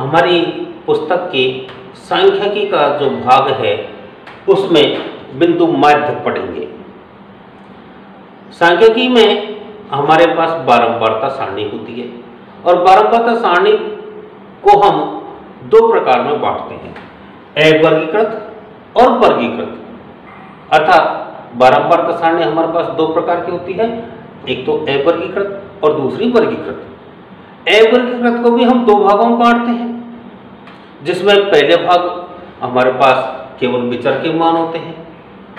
हमारी पुस्तक के सांख्यिकी का जो भाग है उसमें बिंदु माध्य पढ़ेंगे। सांख्यिकी में हमारे पास बारंबारता सारणी होती है और बारंबारता सारणी को हम दो प्रकार में बांटते हैं, अवर्गीकृत और वर्गीकृत। अर्थात बारंबारता सारणी हमारे पास दो प्रकार की होती है, एक तो अवर्गीकृत और दूसरी वर्गीकृत। अवर्गीकृत को भी हम दो भागों में बांटते हैं, जिसमें पहले भाग हमारे पास केवल विचर के मान होते हैं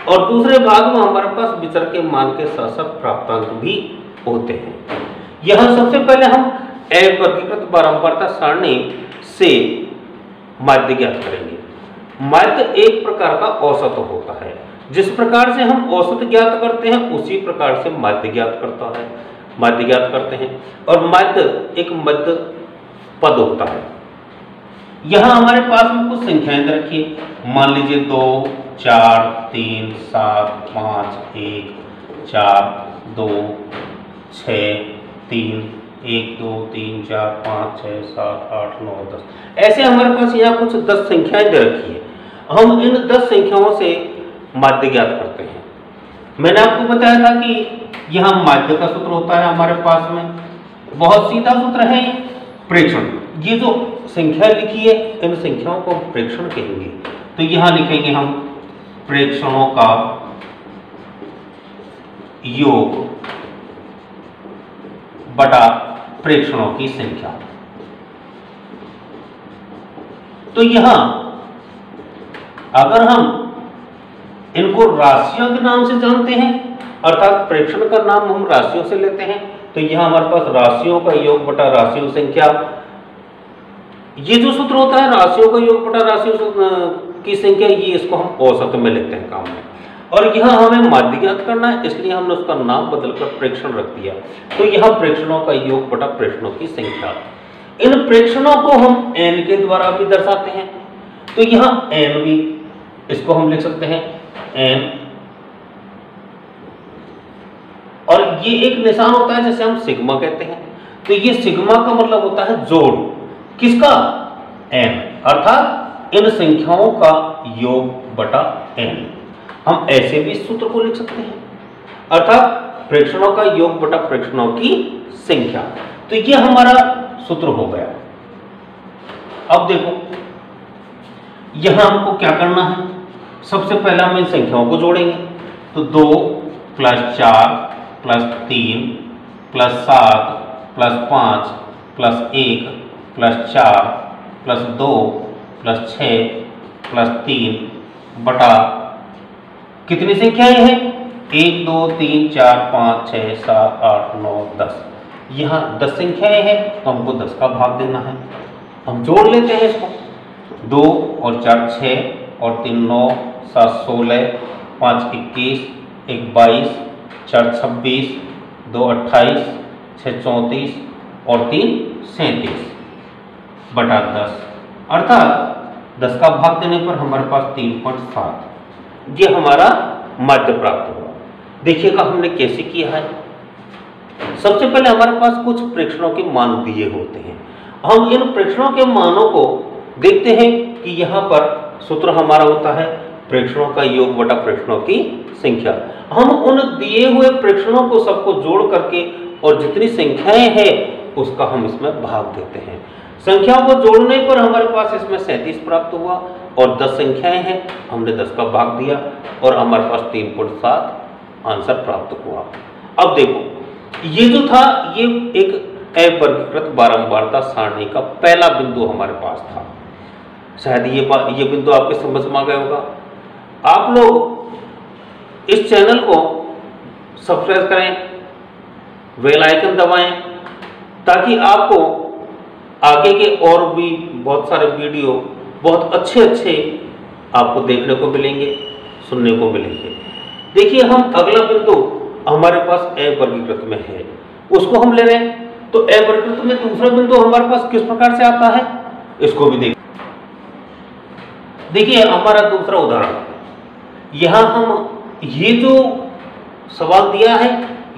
और दूसरे भाग में हमारे पास विचर के मान के साथ साथ प्राप्तांक भी होते हैं। यहां सबसे पहले हम अवर्गीकृत बारंबारता सारणी से माध्य ज्ञात करेंगे। माध्य एक प्रकार का औसत होता है। जिस प्रकार से हम औसत ज्ञात करते हैं उसी प्रकार से माध्य ज्ञात करते हैं और माध्य एक मध्य पद होता है। यहां हमारे पास में कुछ संख्याएं दे रखी है। मान लीजिए 2, 4, 3, 7, 5, 1, 4, 2, 6, 3, 1, 2, 3, 4, 5, 6, 7, 8, 9, 10 ऐसे हमारे पास यहाँ कुछ 10 संख्याएं दे रखी है। हम इन 10 संख्याओं से माध्य ज्ञात करते हैं। मैंने आपको बताया था कि यहाँ माध्य का सूत्र होता है हमारे पास में, बहुत सीधा सूत्र है प्रेक्षण। ये जो संख्या लिखी है इन संख्याओं को प्रेक्षण कहेंगे। तो यहां लिखेंगे हम प्रेक्षणों का योग बटा प्रेक्षणों की संख्या। तो यहां अगर हम इनको राशियों के नाम से जानते हैं, अर्थात प्रेक्षण का नाम हम राशियों से लेते हैं, तो यहां हमारे पास राशियों का योग बटा राशियों संख्या, ये जो सूत्र होता है राशियों का योग बटा राशियों की संख्या, ये इसको हम औसत में लेते हैं काम में। और यहां हमें माध्य ज्ञात करना है, इसलिए हमने उसका नाम बदलकर प्रेक्षण रख दिया। तो यहां प्रेक्षणों का योग बटा प्रेक्षणों की संख्या। इन प्रेक्षणों को हम n के द्वारा भी दर्शाते हैं। तो यहां n भी, इसको हम लिख सकते हैं n, और ये एक निशान होता है जैसे हम सिग्मा कहते हैं। तो ये सिग्मा का मतलब होता है जोड़, किसका? n, अर्थात इन संख्याओं का योग बटा n। हम ऐसे भी इस सूत्र को लिख सकते हैं, अर्थात प्रेक्षणों का योग बटा प्रेक्षणों की संख्या। तो ये हमारा सूत्र हो गया। अब देखो यहां हमको क्या करना है। सबसे पहले हम इन संख्याओं को जोड़ेंगे। तो 2 + 4 + 3 + 7 + 5 + 1 + 4 + 2 + 6 + 3 बटा कितनी संख्याएं हैं? 1, 2, 3, 4, 5, 6, 7, 8, 9, 10। यहाँ 10 संख्याएं हैं तो हमको 10 का भाग देना है। हम जोड़ लेते हैं इसको। 2 और 4 6 और 3 9, 7 16, 5 21, 1 22, 4 26, 2 28, 6 34 और 3 37 बटा 10, अर्थात 10 का भाग देने पर हमारे पास 3.7। ये हमारा माध्य प्राप्त हुआ। देखिएगा हमने कैसे किया है। सबसे पहले हमारे पास कुछ प्रेक्षणों के मान दिए होते हैं। हम इन प्रेक्षणों के मानों को देखते हैं कि यहाँ पर सूत्र हमारा होता है प्रेक्षणों का योग बटा प्रेक्षणों की संख्या। हम उन दिए हुए प्रेक्षणों को सबको जोड़ करके और जितनी संख्याएं हैं उसका हम इसमें भाग देते हैं। संख्याओं को जोड़ने पर हमारे पास इसमें 37 प्राप्त हुआ और 10 संख्याएं हैं, हमने 10 का भाग दिया और हमारे पास 3.7 आंसर प्राप्त हुआ। अब देखो ये जो था ये एक अवर्गीकृत बारंबारता सारणी का पहला बिंदु हमारे पास था। शायद ये बिंदु आपके समझ में आ गया होगा। आप लोग इस चैनल को सब्सक्राइब करें, बेल आइकन दबाएं, ताकि आपको आगे के और भी बहुत सारे वीडियो बहुत अच्छे आपको देखने को मिलेंगे, सुनने को मिलेंगे। देखिए हम अगला बिंदु हमारे पास अवर्गीकृत में है, उसको हम ले रहे हैं। तो अवर्गीकृत में दूसरा बिंदु हमारे पास किस प्रकार से आता है इसको भी देखिए हमारा दूसरा उदाहरण। यहां हम ये जो सवाल दिया है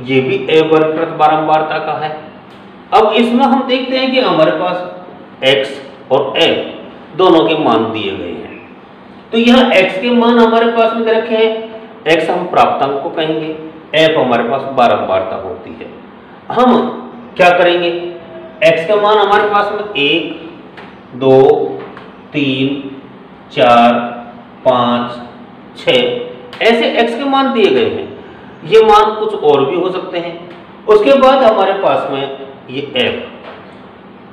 ये भी अवर्गीकृत बारंबारता का है। अब इसमें हम देखते हैं कि हमारे पास x और f दोनों के मान दिए गए हैं। तो यहाँ x के मान हमारे पास में दे रखे हैं, x हम प्राप्तांक को कहेंगे, f हमारे पास बारंबारता होती है। हम क्या करेंगे, x का मान हमारे पास में 1 2 3 4 5 6 ऐसे x के मान दिए गए हैं। ये मान कुछ और भी हो सकते हैं। उसके बाद हमारे पास में ये f,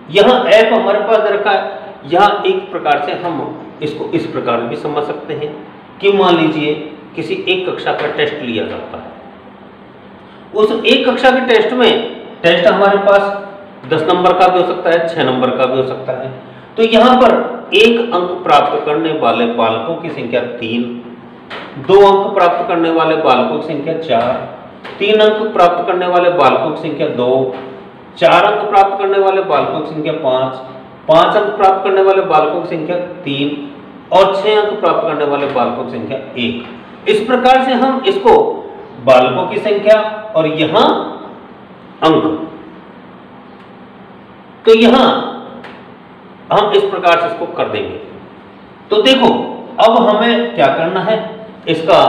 यहाँ f हमारे पास दे रखा है। यहाँ एक प्रकार से हम इसको इस प्रकार भी समझ सकते हैं कि मान लीजिए किसी एक कक्षा का टेस्ट लिया जाता है। उस एक कक्षा के टेस्ट में टेस्ट हमारे पास 10 नंबर का भी हो सकता है, 6 नंबर का भी हो सकता है। तो यहाँ पर एक अंक प्राप्त करने वाले बालकों की संख्या 3, 2 अंक प्राप्त करने वाले बालकों की संख्या 4, 3 अंक प्राप्त करने वाले बालकों की संख्या 2, 4 अंक प्राप्त करने वाले बालकों की संख्या 5, 5 अंक प्राप्त करने वाले बालकों की संख्या 3 और 6 अंक प्राप्त करने वाले बालकों की संख्या 1। इस प्रकार से हम इसको बालकों की संख्या और यहां अंक, तो यहां हम इस प्रकार से इसको कर देंगे। तो देखो अब हमें क्या करना है, इसका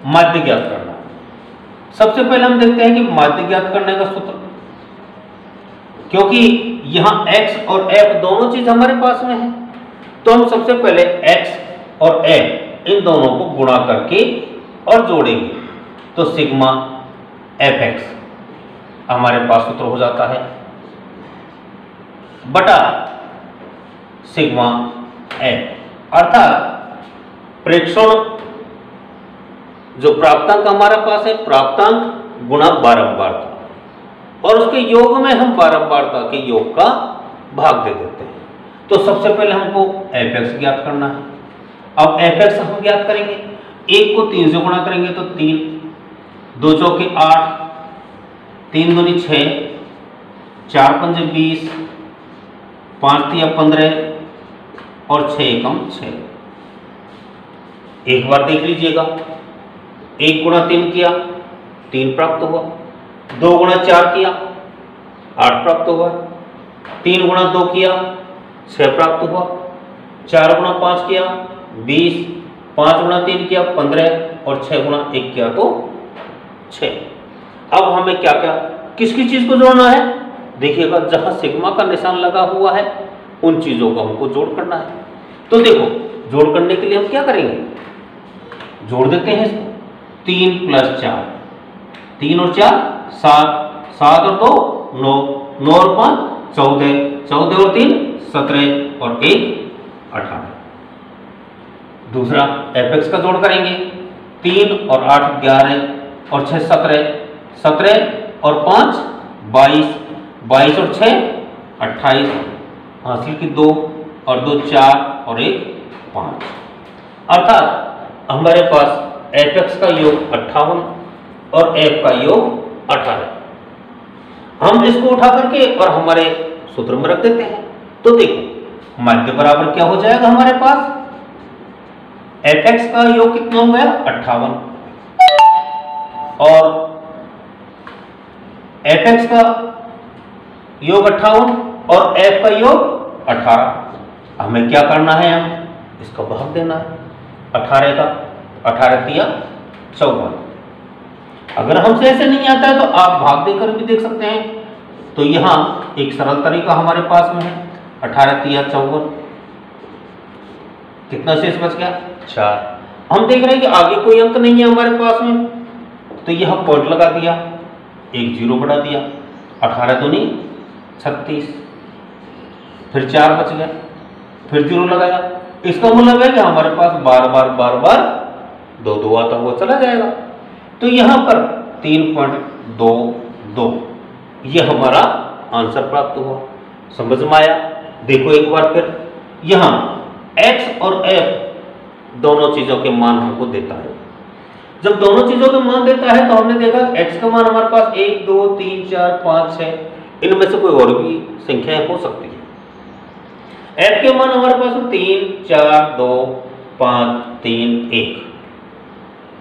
माध्य ज्ञात करना है। सबसे पहले हम देखते हैं कि माध्य ज्ञात करने का सूत्र, क्योंकि यहां x और f दोनों चीज हमारे पास में है, तो हम सबसे पहले x और f इन दोनों को गुणा करके और जोड़ेंगे। तो सिग्मा fx हमारे पास सूत्र हो जाता है बटा सिग्मा f, अर्थात प्रेक्षण जो प्राप्तांक हमारे पास है, प्राप्तांक गुणा बारंबारता, और उसके योग में हम बारंबारता के योग का भाग दे देते हैं। तो सबसे पहले हमको fx ज्ञात करना है। अब fx हम ज्ञात करेंगे, 1 को 3 से गुणा करेंगे तो 3, 2 चौके 8, 3 दूनी 6, 4 पंजे 20, 5 तिया 15 और 6 एकम 6। एक बार देख लीजिएगा, 1 गुणा 3 किया 3 प्राप्त हुआ, 2 गुणा 4 किया 8 प्राप्त हुआ, 3 गुणा 2 किया 6 प्राप्त हुआ, 4 गुणा 5 किया 20, 5 गुणा 3 किया 15 और 6 गुणा 1 किया तो 6। अब हमें क्या क्या किसकी चीज को जोड़ना है, देखिएगा जहां सिग्मा का निशान लगा हुआ है उन चीजों को हमको जोड़ करना है। तो देखो जोड़ करने के लिए हम क्या करेंगे, जोड़ देते हैं इसको। 3 + 4, 3 और 4 7, 7 और 2 9, 9 और 5 14, 14 और 3 17 और 1 18। दूसरा fx का जोड़ करेंगे, 3 और 8 11 और 6 17, 17 और 5 22, 22 और 6 28, हासिल की 2 और 2 4 और 1 5। अर्थात हमारे पास fx का योग 58 और f का योग 18। हम इसको उठा करके और हमारे सूत्र में रख देते हैं। तो देखो माध्य बराबर क्या हो जाएगा, हमारे पास fx का योग कितना हो गया 58 और fx का योग 58 और f का योग 18। हमें क्या करना है, हम इसका भाग देना है 18 का, 18 तिया 54। अगर हमसे ऐसे नहीं आता है तो आप भाग देकर भी देख सकते हैं। तो यहां एक सरल तरीका हमारे पास में है, 18 तिया 54, कितना शेष बच गया 4। हम देख रहे हैं कि आगे कोई अंक नहीं है हमारे पास में, तो यह पॉइंट लगा दिया, एक 0 बढ़ा दिया, 18 दूनी 36, फिर 4 बच गया, फिर 0 लगाया। इसका मतलब है कि हमारे पास बार बार 2 2 आता हुआ चला जाएगा। तो यहां पर 3.22 यह हमारा आंसर प्राप्त हुआ। समझ में आया? देखो एक बार फिर, यहां x और f दोनों चीजों के मान हमको देता है। जब दोनों चीजों के मान देता है तो हमने देखा x का मान हमारे पास 1 2 3 4 5 6, इनमें से कोई और भी संख्याएं हो सकती है। f के मान हमारे पास 3 4 2 5 3 1।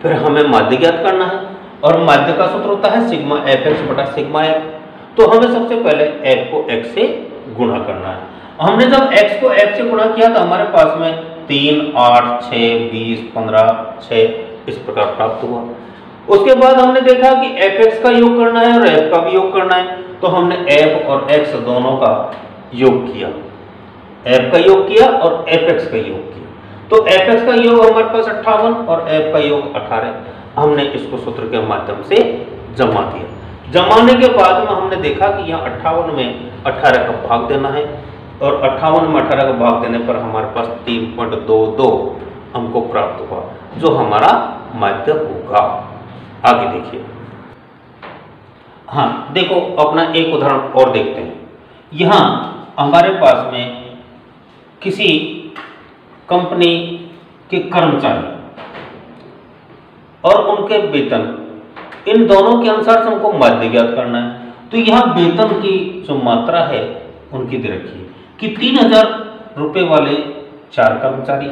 फिर हमें माध्य ज्ञात करना है और माध्य का सूत्र होता है सिग्मा fx बटा सिग्मा f। तो हमें सबसे पहले f को x से गुणा करना है। हमने जब x को f से गुणा किया तो हमारे पास में 3, 8, 6, 20, 15, 6 इस प्रकार प्राप्त हुआ। उसके बाद हमने देखा कि fx का योग करना है और f का भी योग करना है, तो हमने f और x दोनों का योग किया, f का योग किया और fx का योग किया। तो fx का योग हमारे पास 58 और f का योग 18। हमने इसको सूत्र के माध्यम से जमा दिया। जमाने के बाद में हमने देखा कि यहाँ 58 में 18 का भाग देना है और 58 में 18 का भाग देने पर हमारे पास 3.22 हमको प्राप्त हुआ, जो हमारा माध्य होगा। आगे देखिए। हाँ देखो, अपना एक उदाहरण और देखते हैं। यहाँ हमारे पास में किसी कंपनी के कर्मचारी और उनके वेतन, इन दोनों के अनुसार से हमको माध्य ज्ञात करना है। तो यहाँ वेतन की जो मात्रा है उनकी दे रखी है कि 3000 रुपये वाले 4 कर्मचारी,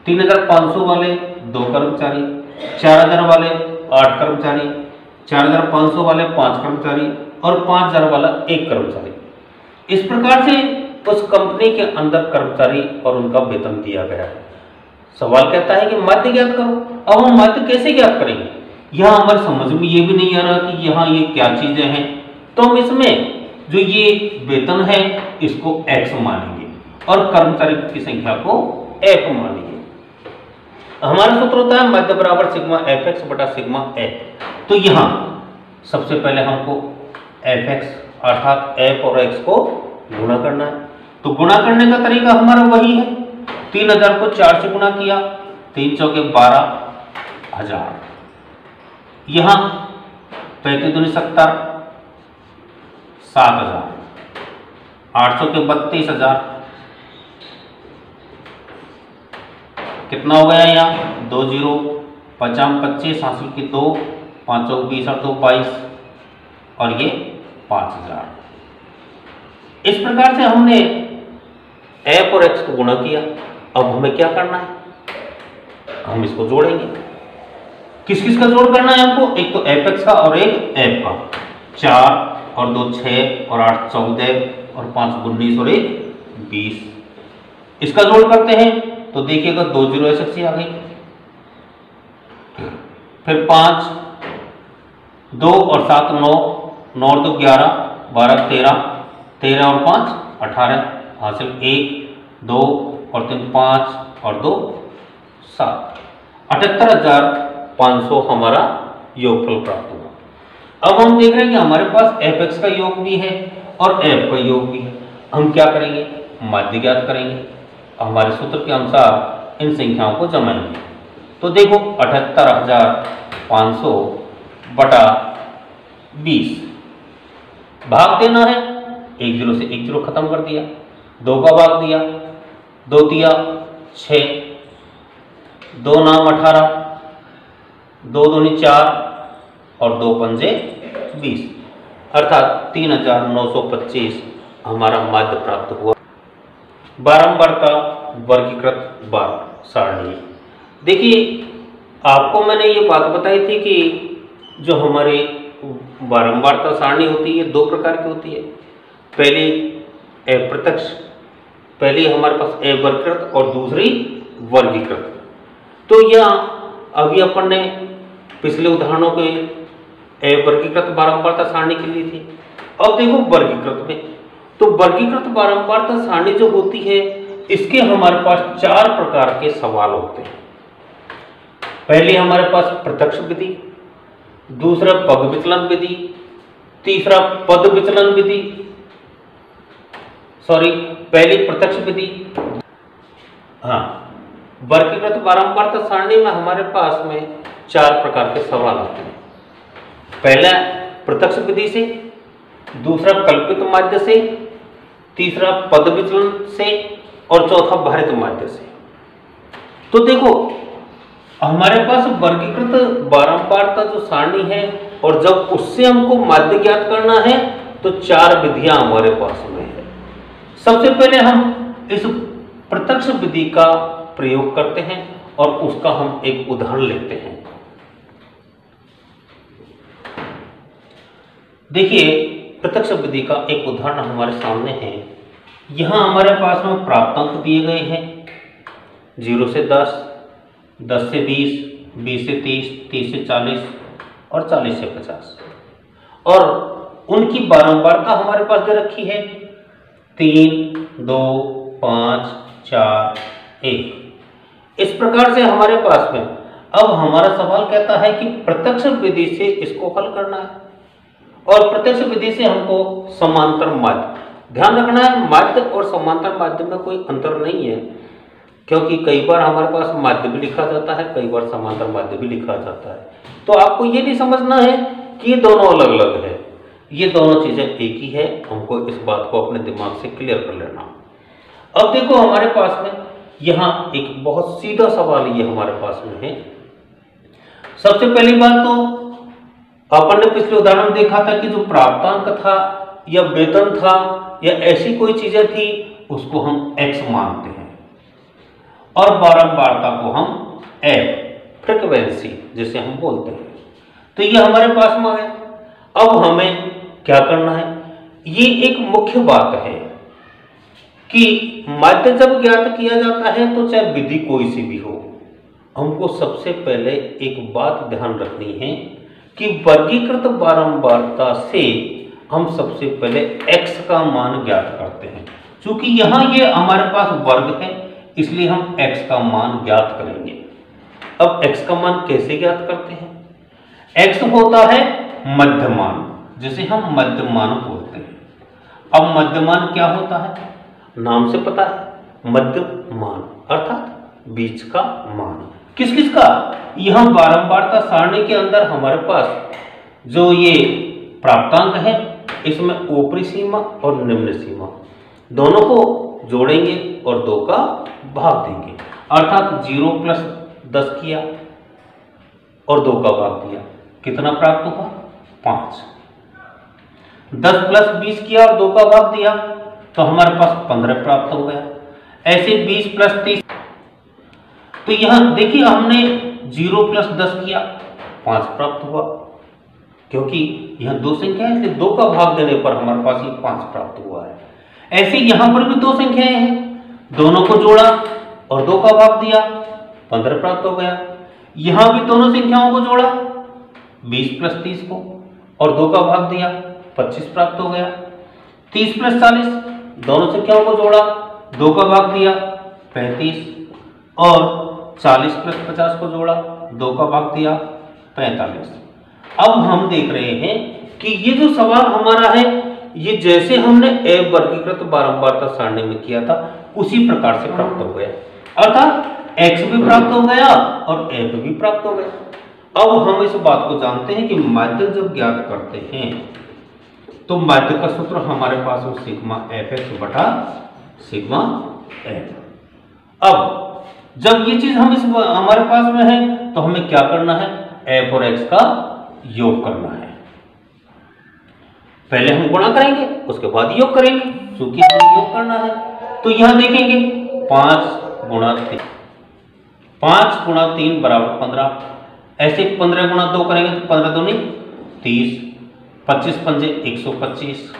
3500 वाले 2 कर्मचारी, 4000 वाले 8 कर्मचारी, 4500 वाले 5 कर्मचारी और 5000 वाला 1 कर्मचारी। इस प्रकार से उस कंपनी के अंदर कर्मचारी और उनका वेतन दिया गया है। सवाल कहता है कि माध्य ज्ञात करो। अब हम माध्य कैसे ज्ञात करेंगे? यहाँ हमारे समझ में ये भी नहीं आ रहा कि यहाँ ये क्या चीजें हैं, तो हम इसमें जो ये वेतन है इसको x मानेंगे और कर्मचारी की संख्या को f मानेंगे। हमारा सूत्र होता है माध्य बराबर सिग्मा fx बटा सिग्मा f। तो यहाँ सबसे पहले हमको fx अर्थात f और x को गुणा करना है। तो गुणा करने का तरीका हमारा वही है, 3000 को 4 से गुणा किया, 3 चौके 12,000। यहाँ 35 दूनी 70, 7,000, 800 के 32,000, कितना हो गया यहाँ 2 जीरो, 50 25 हासिल की 2, 5 चौक 20 और 2 22 और ये 5,000। इस प्रकार से हमने f और x को गुणा किया। अब हमें क्या करना है? हम इसको जोड़ेंगे। किस किस का जोड़ करना है हमको? एक तो fx का और एक f का। 4 और 2 6 और 8 14 और 5 19 और 1 20। इसका जोड़ करते हैं तो देखिएगा 2 जीरो ऐसे आ गई, फिर 5, 2 और 7 9, 9 और 2 11, 12 13, 13 और 5 18 हासिल 1 2 और 3 5 और 2 7, 78,500 हमारा योगफल प्राप्त हुआ। अब हम देख रहे हैं कि हमारे पास fx का योग भी है और f का योग भी है। हम क्या करेंगे? माध्य ज्ञात करेंगे। हमारे सूत्र के अनुसार इन संख्याओं को जमाएंगे। तो देखो 78,500 बटा 20, भाग देना है, 1 जीरो से 1 जीरो खत्म कर दिया, 2 का भाग दिया, 2 दिया 6, 2 नाम 18, 2 दूनी 4 और 2 पंजे 20, अर्थात 3,925 हमारा माध्य प्राप्त हुआ। बारंबारता वर्गीकृत बार सारणी। देखिए, आपको मैंने ये बात बताई थी कि जो हमारी बारंबारता सारणी होती है 2 प्रकार की होती है। पहली अप्रत्यक्ष, पहली हमारे पास अवर्गीकृत और दूसरी वर्गीकृत। तो यहाँ अभी अपन ने पिछले उदाहरणों के अवर्गीकृत बारंबारता सारणी के लिए थी। अब देखो वर्गीकृत में, तो वर्गीकृत बारंबारता सारणी जो होती है इसके हमारे पास 4 प्रकार के सवाल होते हैं। पहले हमारे पास प्रत्यक्ष विधि, दूसरा पग विचलन विधि, तीसरा पद विचलन विधि, पहली प्रत्यक्ष विधि। हाँ, वर्गीकृत बारंबारता सारणी में हमारे पास में 4 प्रकार के सवाल आते हैं। पहला प्रत्यक्ष विधि से, दूसरा कल्पित माध्य से, तीसरा पद विचलन से और चौथा भारित माध्य से। तो देखो, हमारे पास वर्गीकृत बारंबारता जो सारणी है और जब उससे हमको माध्य ज्ञात करना है तो 4 विधियां हमारे पास में है। सबसे पहले हम इस प्रत्यक्ष विधि का प्रयोग करते हैं और उसका हम एक उदाहरण लेते हैं। देखिए, प्रत्यक्ष विधि का एक उदाहरण हमारे सामने है यहाँ हमारे पास में प्राप्तांक दिए गए हैं 0 से 10, 10 से 20, 20 से 30, 30 से 40 और 40 से 50, और उनकी बारंबारता हमारे पास दे रखी है 3, 2, 5, 4, 1। इस प्रकार से हमारे पास में अब हमारा सवाल कहता है कि प्रत्यक्ष विधि से इसको हल करना है, और प्रत्यक्ष विधि से हमको समांतर माध्य, ध्यान रखना है माध्य और समांतर माध्य में कोई अंतर नहीं है, क्योंकि कई बार हमारे पास माध्य भी लिखा जाता है, कई बार समांतर माध्य भी लिखा जाता है। तो आपको ये नहीं समझना है कि ये दोनों अलग अलग है, ये दोनों चीजें एक ही है, हमको इस बात को अपने दिमाग से क्लियर कर लेना। अब देखो हमारे पास में यहाँ एक बहुत सीधा सवाल ये हमारे पास में है। सबसे पहली बात तो अपन ने पिछले उदाहरण में देखा था कि जो प्राप्तांक था या वेतन था या ऐसी कोई चीजें थी उसको हम x मानते हैं, और बारंबारता को हम f फ्रीक्वेंसी जिसे हम बोलते हैं। तो ये हमारे पास में है। अब हमें क्या करना है, ये एक मुख्य बात है कि माध्य जब ज्ञात किया जाता है तो चाहे विधि कोई सी भी हो, हमको सबसे पहले एक बात ध्यान रखनी है कि वर्गीकृत बारंबारता से हम सबसे पहले x का मान ज्ञात करते हैं। चूंकि यहाँ ये हमारे पास वर्ग है इसलिए हम x का मान ज्ञात करेंगे। अब x का मान कैसे ज्ञात करते हैं? x होता है मध्यमान, जिसे हम मध्यमान बोलते हैं। अब मध्यमान क्या होता है? नाम से पता है, मध्यमान अर्थात बीच का मान। किस किस का? यह बारंबारता सारणी के अंदर हमारे पास जो ये प्राप्तांक है इसमें ऊपरी सीमा और निम्न सीमा दोनों को जोड़ेंगे और 2 का भाग देंगे, अर्थात 0 प्लस 10 किया और 2 का भाग दिया, कितना प्राप्त हुआ? 5। 10 प्लस 20 किया और 2 का भाग दिया तो हमारे पास 15 प्राप्त हो गया। ऐसे 20 प्लस 30, तो यहां देखिए हमने 0 प्लस 10 किया, 5 प्राप्त हुआ, क्योंकि यह 2 संख्या है इसलिए 2 का भाग देने पर हमारे पास ये 5 प्राप्त हुआ है। ऐसे यहां पर भी 2 संख्याएं हैं, दोनों को जोड़ा और 2 का भाग दिया, 15 प्राप्त हो गया। यहां भी दोनों संख्याओं को जोड़ा 20 प्लस 30 को और 2 का भाग दिया, 25 प्राप्त हो गया। 30 प्लस 40 दोनों संख्याओं को जोड़ा, 2 का भाग दिया, 35, और 40 प्लस 50 को जोड़ा, 2 का भाग दिया, 45। अब हम देख रहे हैं कि ये जो सवाल हमारा है ये जैसे हमने f वर्गीकृत बारंबारता सारणी में किया था उसी प्रकार से प्राप्त हो गया, अर्थात x भी प्राप्त हो गया और f भी प्राप्त हो गया। अब हम इस बात को जानते हैं कि माध्य जब ज्ञात करते हैं तो माध्य का सूत्र हमारे पास हो सिग्मा fx बटा सिग्मा f। अब जब ये चीज हमारे पास में है तो हमें क्या करना है? f और x का योग करना है। पहले हम गुणा करेंगे उसके बाद योग करेंगे, क्योंकि हमें योग करना है। तो यहां देखेंगे 5 गुणा 3, 5 गुणा 3 बराबर 15। ऐसे 15 गुणा 2 करेंगे तो 15 दूनी 30, 25 पंजे 125,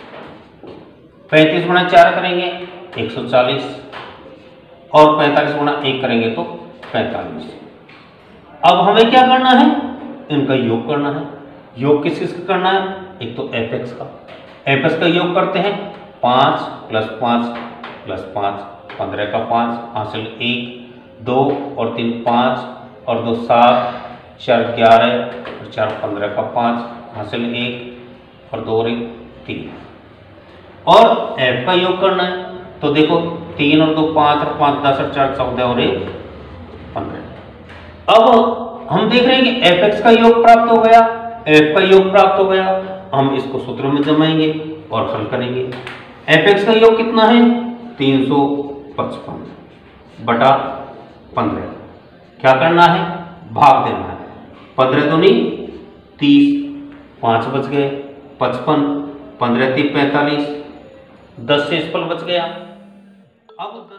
35 गुणा 4 करेंगे 140, और 45 गुणा 1 करेंगे तो 45। अब हमें क्या करना है? इनका योग करना है। योग किस किस का करना है? एक तो fx का, fx का योग करते हैं 5 प्लस 5 प्लस 5, 15 का 5 हासिल 1, 2 और 3 5 और 2 7, 4 11 और 4 15 का 5 हासिल 1 और 2 और 1 3, और f का योग करना है। तो देखो 3 और 2 5 और 5 10 और 4 14 और 1 15। अब हम देख रहे हैं कि fx का योग प्राप्त हो गया, f का योग प्राप्त हो गया। हम इसको सूत्र में जमाएंगे और हल करेंगे। fx का योग कितना है? 355 बटा 15। क्या करना है? भाग देना है। 15 दूनी 30, 5 बच गए 55, 15 3 45, 10 से इस पर बच गया। अब